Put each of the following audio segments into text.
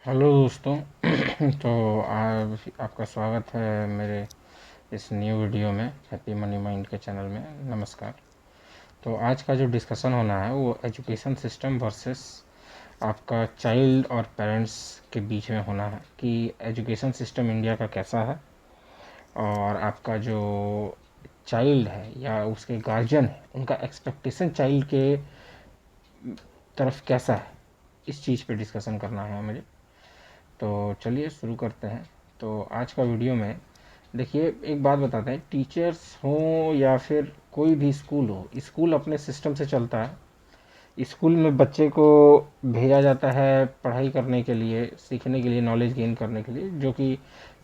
Hello दोस्तों। तो आज आपका स्वागत है मेरे इस न्यू वीडियो में हैप्पी मनी माइंड के चैनल में। नमस्कार। तो आज का जो डिस्कशन होना है वो एजुकेशन सिस्टम वर्सेस आपका चाइल्ड और पेरेंट्स के बीच में होना है कि एजुकेशन सिस्टम इंडिया का कैसा है और आपका जो चाइल्ड है या उसके गार्जियन है उनका एक्सपेक्टेशन चाइल्ड के तरफ कैसा है। इस चीज़ पे डिस्कशन करना है मुझे। तो चलिए शुरू करते हैं। तो आज का वीडियो में देखिए, एक बात बताते हैं, टीचर्स हों या फिर कोई भी स्कूल हो, स्कूल अपने सिस्टम से चलता है। स्कूल में बच्चे को भेजा जाता है पढ़ाई करने के लिए, सीखने के लिए, नॉलेज गेन करने के लिए, जो कि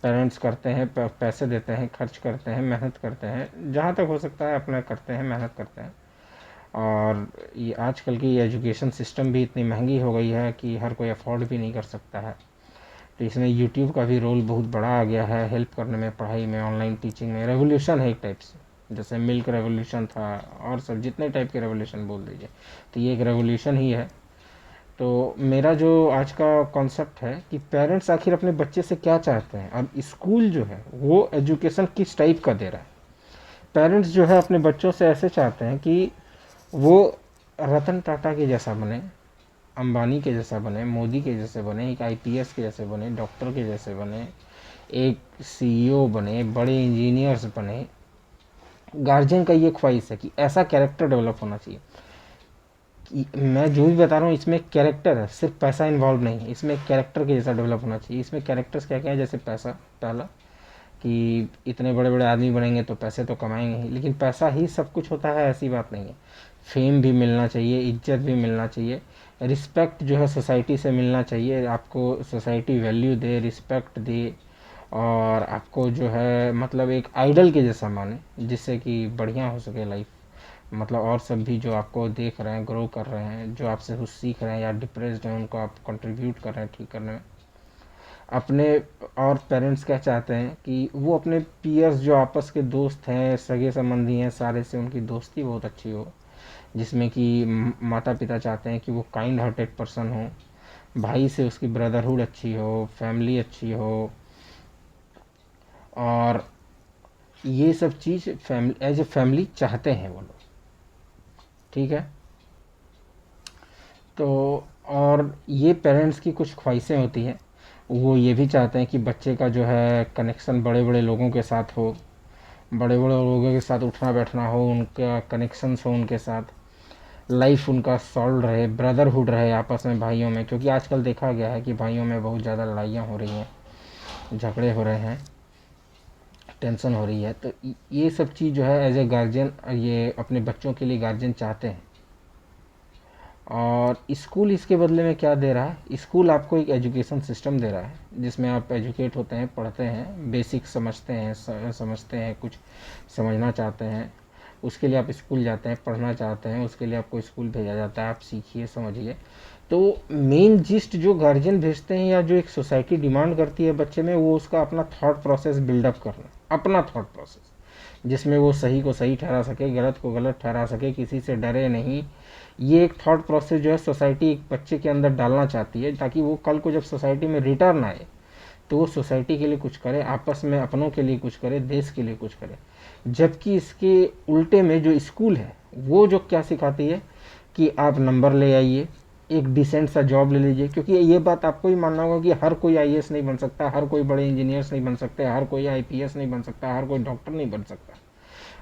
पेरेंट्स करते हैं, पैसे देते हैं, खर्च करते हैं, मेहनत करते हैं, जहाँ तक हो सकता है अपना करते हैं, मेहनत करते हैं। और ये आजकल की एजुकेशन सिस्टम भी इतनी महंगी हो गई है कि हर कोई अफोर्ड भी नहीं कर सकता है। तो इसमें यूट्यूब का भी रोल बहुत बड़ा आ गया है हेल्प करने में, पढ़ाई में, ऑनलाइन टीचिंग में। रेवोल्यूशन है एक टाइप से, जैसे मिल्क रेवोल्यूशन था और सब जितने टाइप के रेवोल्यूशन बोल दीजिए, तो ये एक रेवोल्यूशन ही है। तो मेरा जो आज का कॉन्सेप्ट है कि पेरेंट्स आखिर अपने बच्चे से क्या चाहते हैं और स्कूल जो है वो एजुकेशन किस टाइप का दे रहा है। पेरेंट्स जो है अपने बच्चों से ऐसे चाहते हैं कि वो रतन टाटा के जैसा बने, अंबानी के जैसा बने, मोदी के जैसे बने, एक आईपीएस के जैसे बने, डॉक्टर के जैसे बने, एक सीईओ बने, बड़े इंजीनियर्स बने। गार्जियन का ये ख्वाहिश है कि ऐसा कैरेक्टर डेवलप होना चाहिए। मैं जो भी बता रहा हूँ इसमें कैरेक्टर है, सिर्फ पैसा इन्वॉल्व नहीं है, इसमें कैरेक्टर के जैसा डेवलप होना चाहिए। इसमें कैरेक्टर्स क्या क्या है, जैसे पैसा, पहला कि इतने बड़े बड़े आदमी बनेंगे तो पैसे तो कमाएंगे ही, लेकिन पैसा ही सब कुछ होता है ऐसी बात नहीं है। फेम भी मिलना चाहिए, इज्जत भी मिलना चाहिए, रिस्पेक्ट जो है सोसाइटी से मिलना चाहिए, आपको सोसाइटी वैल्यू दे, रिस्पेक्ट दे, और आपको जो है मतलब एक आइडल के जैसा माने, जिससे कि बढ़िया हो सके लाइफ। मतलब और सब भी जो आपको देख रहे हैं, ग्रो कर रहे हैं, जो आपसे कुछ सीख रहे हैं या डिप्रेस्ड हैं, उनको आप कंट्रीब्यूट कर रहे हैं ठीक करने में अपने। और पेरेंट्स क्या चाहते हैं कि वो अपने पीयर्स जो आपस के दोस्त हैं, सगे संबंधी हैं, सारे से उनकी दोस्ती बहुत अच्छी हो, जिसमें कि माता पिता चाहते हैं कि वो काइंड हार्टेड पर्सन हो, भाई से उसकी ब्रदरहुड अच्छी हो, फैमिली अच्छी हो, और ये सब चीज़ फैमिली एज ए फैमिली चाहते हैं वो लोग। ठीक है। तो और ये पेरेंट्स की कुछ ख्वाहिशें होती हैं। वो ये भी चाहते हैं कि बच्चे का जो है कनेक्शन बड़े बड़े लोगों के साथ हो, बड़े बड़े लोगों के साथ उठना बैठना हो, उनका कनेक्शंस हो उनके साथ, लाइफ उनका सॉल्व रहे, ब्रदरहुड रहे आपस में भाइयों में, क्योंकि आजकल देखा गया है कि भाइयों में बहुत ज़्यादा लड़ाइयाँ हो रही हैं, झगड़े हो रहे हैं, टेंशन हो रही है। तो ये सब चीज़ जो है एज ए गार्जियन ये अपने बच्चों के लिए गार्जियन चाहते हैं। और स्कूल इसके बदले में क्या दे रहा है, स्कूल आपको एक एजुकेशन सिस्टम दे रहा है जिसमें आप एजुकेट होते हैं, पढ़ते हैं, बेसिक समझते हैं, समझते हैं, कुछ समझना चाहते हैं, उसके लिए आप स्कूल जाते हैं, पढ़ना चाहते हैं, उसके लिए आपको स्कूल भेजा जाता है, आप सीखिए, समझिए। तो मेन जिस्ट जो गार्जियन भेजते हैं या जो एक सोसाइटी डिमांड करती है बच्चे में, वो उसका अपना थॉट प्रोसेस बिल्डअप करना, अपना थॉट प्रोसेस, जिसमें वो सही को सही ठहरा सके, गलत को गलत ठहरा सके, किसी से डरे नहीं। ये एक थॉट प्रोसेस जो है सोसाइटी एक बच्चे के अंदर डालना चाहती है, ताकि वो कल को जब सोसाइटी में रिटर्न आए तो वो सोसाइटी के लिए कुछ करे, आपस में अपनों के लिए कुछ करे, देश के लिए कुछ करे। जबकि इसके उल्टे में जो स्कूल है वो जो क्या सिखाती है कि आप नंबर ले आइए, एक डिसेंट सा जॉब ले लीजिए, क्योंकि ये बात आपको ही मानना होगा कि हर कोई आईएएस नहीं बन सकता, हर कोई बड़े इंजीनियर्स नहीं बन सकते, हर कोई आईपीएस नहीं बन सकता, हर कोई डॉक्टर नहीं बन सकता,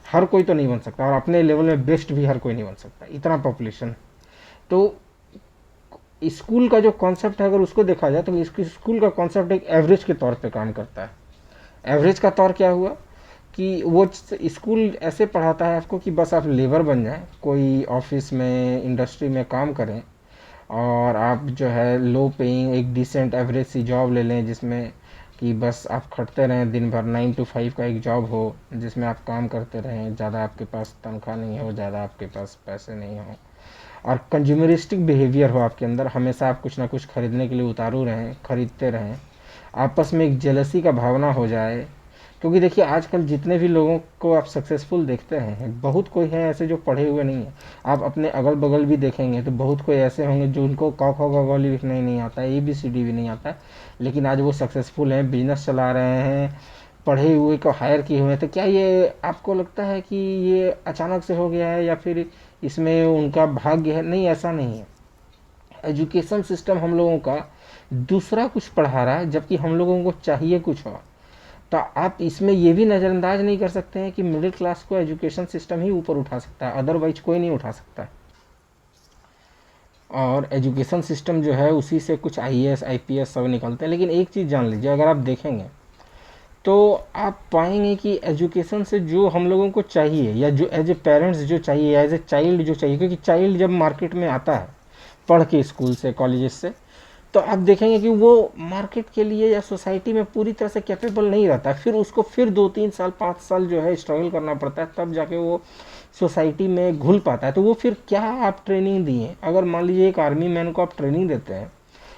हर कोई तो नहीं बन सकता, और अपने लेवल में बेस्ट भी हर कोई नहीं बन सकता, इतना पॉपुलेशन। तो स्कूल का जो कॉन्सेप्ट है अगर उसको देखा जाए तो इसकी स्कूल का कॉन्सेप्ट एक एवरेज के तौर पे काम करता है। एवरेज का तौर क्या हुआ कि वो स्कूल ऐसे पढ़ाता है आपको कि बस आप लेबर बन जाएं, कोई ऑफिस में, इंडस्ट्री में काम करें, और आप जो है लो पेइंग एक डिसेंट एवरेज सी जॉब ले लें, जिसमें कि बस आप खटते रहें दिन भर, 9 to 5 का एक जॉब हो जिसमें आप काम करते रहें, ज़्यादा आपके पास तनख्वाह नहीं हो, ज़्यादा आपके पास पैसे नहीं हो, और कंज्यूमरिस्टिक बिहेवियर हो आपके अंदर, हमेशा आप कुछ ना कुछ खरीदने के लिए उतारू रहें, खरीदते रहें, आपस में एक जेलसी का भावना हो जाए, क्योंकि देखिए आजकल जितने भी लोगों को आप सक्सेसफुल देखते हैं, बहुत कोई है ऐसे जो पढ़े हुए नहीं है। आप अपने अगल बगल भी देखेंगे तो बहुत कोई ऐसे होंगे जो उनको क ख ग घ लिखना ही नहीं आता है, ABCD भी नहीं आता है, लेकिन आज वो सक्सेसफुल हैं, बिजनेस चला रहे हैं, पढ़े हुए को हायर किए हुए हैं। तो क्या ये आपको लगता है कि ये अचानक से हो गया है या फिर इसमें उनका भाग्य है? नहीं, ऐसा नहीं है। एजुकेशन सिस्टम हम लोगों का दूसरा कुछ पढ़ा रहा है, जबकि हम लोगों को चाहिए कुछ और। तो आप इसमें ये भी नज़रअंदाज नहीं कर सकते हैं कि मिडिल क्लास को एजुकेशन सिस्टम ही ऊपर उठा सकता है, अदरवाइज कोई नहीं उठा सकता है। और एजुकेशन सिस्टम जो है उसी से कुछ IAS IPS सब निकलते हैं। लेकिन एक चीज़ जान लीजिए, अगर आप देखेंगे तो आप पाएंगे कि एजुकेशन से जो हम लोगों को चाहिए, या जो एज ए पेरेंट्स जो चाहिए, एज ए चाइल्ड जो चाहिए, क्योंकि चाइल्ड जब मार्केट में आता है पढ़ के स्कूल से कॉलेजेस से, तो आप देखेंगे कि वो मार्केट के लिए या सोसाइटी में पूरी तरह से कैपेबल नहीं रहता। फिर उसको फिर 2-3 साल 5 साल जो है स्ट्रगल करना पड़ता है, तब जाके वो सोसाइटी में घुल पाता है। तो वो फिर क्या आप ट्रेनिंग दिए? अगर मान लीजिए एक आर्मी मैन को आप ट्रेनिंग देते हैं,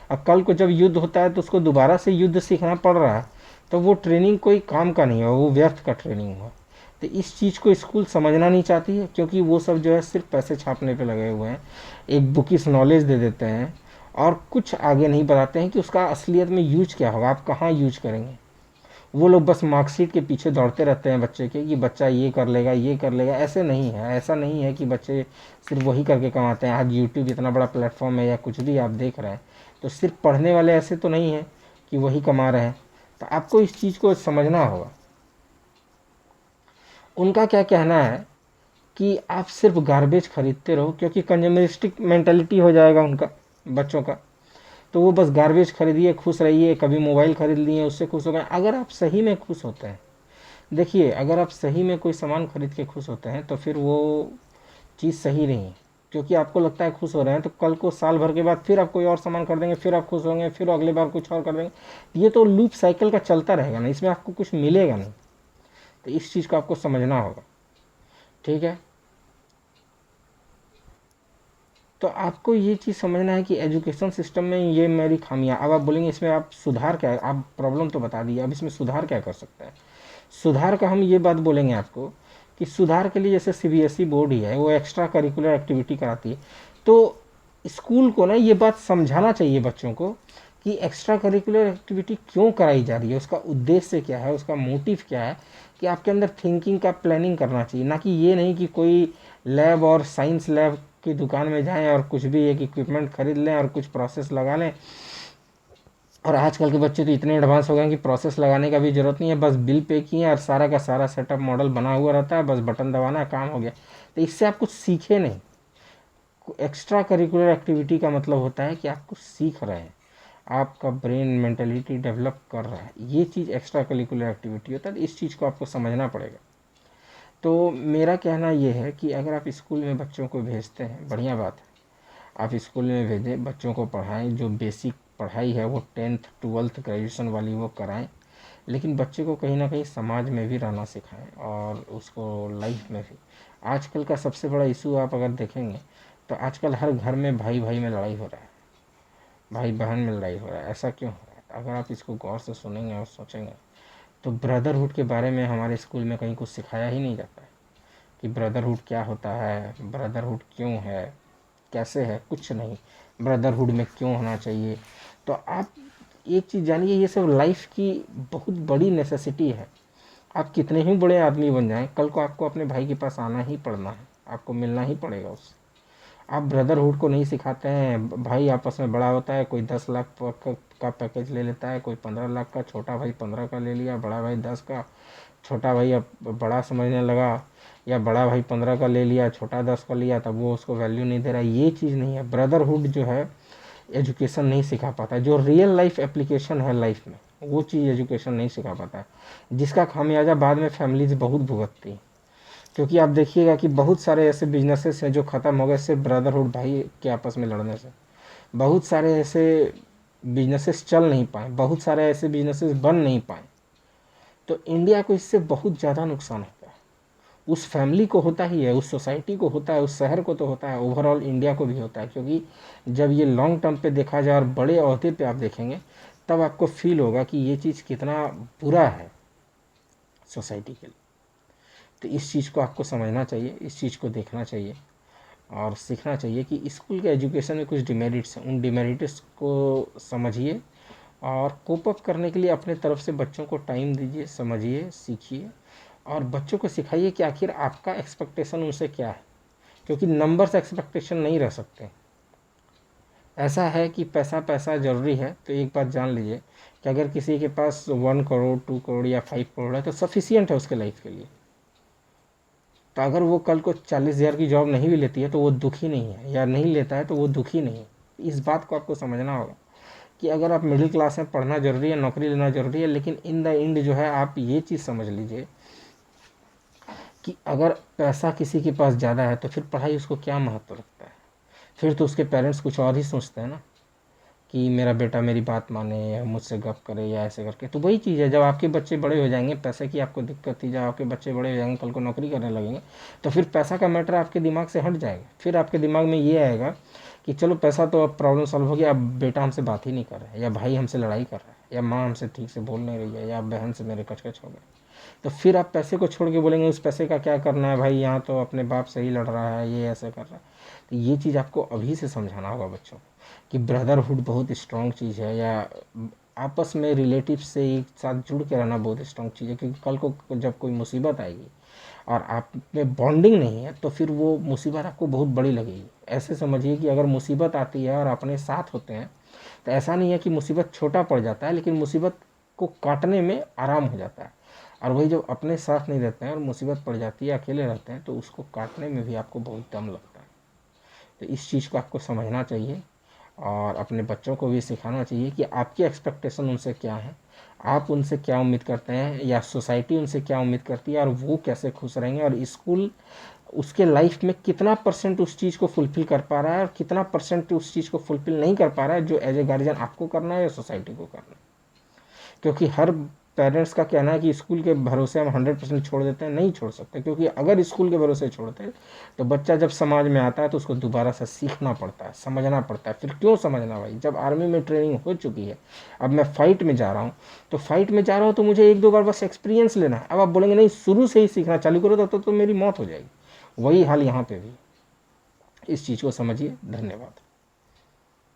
अब कल को जब युद्ध होता है तो उसको दोबारा से युद्ध सीखना पड़ रहा है, तो वो ट्रेनिंग कोई काम का नहीं हुआ, वो व्यर्थ का ट्रेनिंग हुआ। तो इस चीज़ को स्कूल समझना नहीं चाहती है, क्योंकि वो सब जो है सिर्फ पैसे छापने पे लगे हुए हैं, एक बुकिश नॉलेज दे देते हैं और कुछ आगे नहीं बताते हैं कि उसका असलियत में यूज क्या होगा, आप कहाँ यूज करेंगे। वो लोग बस मार्कशीट के पीछे दौड़ते रहते हैं बच्चे के, कि बच्चा ये कर लेगा ये कर लेगा। ऐसे नहीं है, ऐसा नहीं है कि बच्चे सिर्फ वही करके कमाते हैं। आज यूट्यूब इतना बड़ा प्लेटफॉर्म है, या कुछ भी आप देख रहे हैं, तो सिर्फ पढ़ने वाले ऐसे तो नहीं हैं कि वही कमा रहे हैं। तो आपको इस चीज़ को समझना होगा। उनका क्या कहना है कि आप सिर्फ गार्बेज खरीदते रहो, क्योंकि कंज्यूमरिस्टिक मेंटेलिटी हो जाएगा उनका, बच्चों का। तो वो बस गार्बेज खरीदिए, खुश रहिए। कभी मोबाइल खरीद लिए, उससे खुश हो गए। अगर आप सही में खुश होते हैं, देखिए अगर आप सही में कोई सामान खरीद के खुश होते हैं, तो फिर वो चीज़ सही नहीं है। क्योंकि आपको लगता है खुश हो रहे हैं, तो कल को साल भर के बाद फिर आप कोई और सामान खरीदेंगे, फिर आप खुश होंगे, फिर अगले बार कुछ और कर देंगे। ये तो लूप साइकिल का चलता रहेगा ना, इसमें आपको कुछ मिलेगा नहीं। तो इस चीज़ को आपको समझना होगा, ठीक है। तो आपको ये चीज़ समझना है कि एजुकेशन सिस्टम में ये मेरी खामियां। अब आप बोलेंगे इसमें आप सुधार क्या है, आप प्रॉब्लम तो बता दिए, अब इसमें सुधार क्या कर सकते हैं। सुधार का हम ये बात बोलेंगे आपको कि सुधार के लिए जैसे CBSE बोर्ड ही है, वो एक्स्ट्रा करिकुलर एक्टिविटी कराती है। तो स्कूल को ना ये बात समझाना चाहिए बच्चों को कि एक्स्ट्रा करिकुलर एक्टिविटी क्यों कराई जा रही है, उसका उद्देश्य क्या है, उसका मोटिव क्या है। कि आपके अंदर थिंकिंग का प्लानिंग करना चाहिए, ना कि ये नहीं कि कोई लैब और साइंस लैब की दुकान में जाएं और कुछ भी एक इक्विपमेंट खरीद लें और कुछ प्रोसेस लगा लें। और आजकल के बच्चे तो इतने एडवांस हो गए हैं कि प्रोसेस लगाने का भी ज़रूरत नहीं है, बस बिल पे किए और सारा का सारा सेटअप मॉडल बना हुआ रहता है, बस बटन दबाना है, काम हो गया। तो इससे आप कुछ सीखे नहीं। एक्स्ट्रा करिकुलर एक्टिविटी का मतलब होता है कि आप कुछ सीख रहे हैं, आपका ब्रेन मेंटलिटी डेवलप कर रहा है, ये चीज़ एक्स्ट्रा करिकुलर एक्टिविटी होता है। तो इस चीज़ को आपको समझना पड़ेगा। तो मेरा कहना ये है कि अगर आप स्कूल में बच्चों को भेजते हैं, बढ़िया बात है, आप स्कूल में भेजें, बच्चों को पढ़ाएं। जो बेसिक पढ़ाई है वो 10th 12th ग्रेजुएशन वाली वो कराएं। लेकिन बच्चे को कहीं ना कहीं समाज में भी रहना सिखाएं, और उसको लाइफ में भी। आजकल का सबसे बड़ा इशू आप अगर देखेंगे तो आजकल हर घर में भाई भाई में लड़ाई हो रहा है, भाई बहन में लड़ाई हो रहा है। ऐसा क्यों हो रहा है? अगर आप इसको गौर से सुनेंगे और सोचेंगे, तो ब्रदरहुड के बारे में हमारे स्कूल में कहीं कुछ सिखाया ही नहीं जाता है कि ब्रदरहुड क्या होता है, ब्रदरहुड क्यों है, कैसे है, कुछ नहीं। ब्रदरहुड में क्यों होना चाहिए। तो आप एक चीज़ जानिए, ये सब लाइफ की बहुत बड़ी नेसेसिटी है। आप कितने ही बड़े आदमी बन जाएं, कल को आपको अपने भाई के पास आना ही पड़ना है, आपको मिलना ही पड़ेगा उससे। आप ब्रदरहुड को नहीं सिखाते हैं। भाई आपस में बड़ा होता है, कोई 10 लाख का पैकेज ले लेता है, कोई 15 लाख का, छोटा भाई 15 का ले लिया, बड़ा भाई 10 का। छोटा भाई अब बड़ा समझने लगा, या बड़ा भाई 15 का ले लिया, छोटा 10 का लिया, तब वो उसको वैल्यू नहीं दे रहा। ये चीज़ नहीं है। ब्रदरहुड जो है एजुकेशन नहीं सिखा पाता, जो रियल लाइफ एप्लीकेशन है लाइफ में, वो चीज़ एजुकेशन नहीं सिखा पाता है, जिसका खामियाजा बाद में फैमिलीज बहुत भुगतती हैं। क्योंकि आप देखिएगा कि बहुत सारे ऐसे बिजनेसेस हैं जो ख़त्म हो गए सिर्फ ब्रदरहुड भाई के आपस में लड़ने से। बहुत सारे ऐसे बिजनेसेस चल नहीं पाए, बहुत सारे ऐसे बिजनेसेस बन नहीं पाए। तो इंडिया को इससे बहुत ज़्यादा नुकसान होता है। उस फैमिली को होता ही है, उस सोसाइटी को होता है, उस शहर को तो होता है, ओवरऑल इंडिया को भी होता है। क्योंकि जब ये लॉन्ग टर्म पे देखा जाए और बड़े अहदे पे आप देखेंगे, तब आपको फील होगा कि ये चीज़ कितना बुरा है। सोसाइटी के लिए। तो इस चीज़ को आपको समझना चाहिए, इस चीज़ को देखना चाहिए और सीखना चाहिए कि स्कूल के एजुकेशन में कुछ डिमेरिट्स हैं, उन डिमेरिट्स को समझिए और कोप अप करने के लिए अपने तरफ से बच्चों को टाइम दीजिए, समझिए, सीखिए और बच्चों को सिखाइए कि आखिर आपका एक्सपेक्टेशन उनसे क्या है, क्योंकि नंबर्स एक्सपेक्टेशन नहीं रह सकते। ऐसा है कि पैसा पैसा ज़रूरी है, तो एक बात जान लीजिए कि अगर किसी के पास 1 करोड़ 2 करोड़ या 5 करोड़ है तो सफिशियंट है उसके लाइफ के लिए। तो अगर वो कल को 40,000 की जॉब नहीं भी लेती है तो वो दुखी नहीं है, या नहीं लेता है तो वो दुखी नहीं है। इस बात को आपको समझना होगा कि अगर आप मिडिल क्लास में, पढ़ना ज़रूरी है, नौकरी लेना ज़रूरी है, लेकिन इन द एंड जो है आप ये चीज़ समझ लीजिए कि अगर पैसा किसी के पास ज़्यादा है तो फिर पढ़ाई उसको क्या महत्व रखता है। फिर तो उसके पेरेंट्स कुछ और ही सोचते हैं ना कि मेरा बेटा मेरी बात माने या मुझसे गप करे या ऐसे करके। तो वही चीज़ है, जब आपके बच्चे बड़े हो जाएंगे, पैसे की आपको दिक्कत थी, जब आपके बच्चे बड़े हो जाएंगे, कल को नौकरी करने लगेंगे, तो फिर पैसा का मैटर आपके दिमाग से हट जाएगा। फिर आपके दिमाग में ये आएगा कि चलो पैसा तो अब प्रॉब्लम सॉल्व हो गया, अब बेटा हमसे बात ही नहीं कर रहा है, या भाई हमसे लड़ाई कर रहा है, या माँ हमसे ठीक से बोल नहीं रही है, या बहन से मेरे कचकच हो गए। तो फिर आप पैसे को छोड़ के बोलेंगे उस पैसे का क्या करना है भाई, यहाँ तो अपने बाप से ही लड़ रहा है, ये ऐसे कर रहा है। तो ये चीज़ आपको अभी से समझाना होगा बच्चों को कि ब्रदरहुड बहुत स्ट्रॉन्ग चीज़ है, या आपस में रिलेटिव से एक साथ जुड़ के रहना बहुत स्ट्रॉन्ग चीज़ है। क्योंकि कल को जब कोई मुसीबत आएगी और आप में बॉन्डिंग नहीं है तो फिर वो मुसीबत आपको बहुत बड़ी लगेगी। ऐसे समझिए कि अगर मुसीबत आती है और अपने साथ होते हैं तो ऐसा नहीं है कि मुसीबत छोटा पड़ जाता है, लेकिन मुसीबत को काटने में आराम हो जाता है। और वही जब अपने साथ नहीं रहते हैं और मुसीबत पड़ जाती है, अकेले रहते हैं, तो उसको काटने में भी आपको बहुत दम लगता है। तो इस चीज़ को आपको समझना चाहिए और अपने बच्चों को भी सिखाना चाहिए कि आपकी एक्सपेक्टेशन उनसे क्या है, आप उनसे क्या उम्मीद करते हैं, या सोसाइटी उनसे क्या उम्मीद करती है, और वो कैसे खुश रहेंगे, और स्कूल उसके लाइफ में कितना % उस चीज़ को फुलफ़िल कर पा रहा है और कितना % उस चीज़ को फुलफ़िल नहीं कर पा रहा है, जो एज ए गार्जियन आपको करना है या सोसाइटी को करना है। क्योंकि हर पेरेंट्स का कहना है कि स्कूल के भरोसे हम 100% छोड़ देते हैं, नहीं छोड़ सकते। क्योंकि अगर स्कूल के भरोसे छोड़ते हैं तो बच्चा जब समाज में आता है तो उसको दोबारा से सीखना पड़ता है, समझना पड़ता है। फिर क्यों समझना भाई, जब आर्मी में ट्रेनिंग हो चुकी है, अब मैं फाइट में जा रहा हूँ, तो फाइट में जा रहा हूँ तो मुझे 1-2 बार बस एक्सपीरियंस लेना है। अब आप बोलेंगे नहीं शुरू से ही सीखना चालू करो तो मेरी मौत हो जाएगी। वही हाल यहाँ पे भी। इस चीज़ को समझिए। धन्यवाद।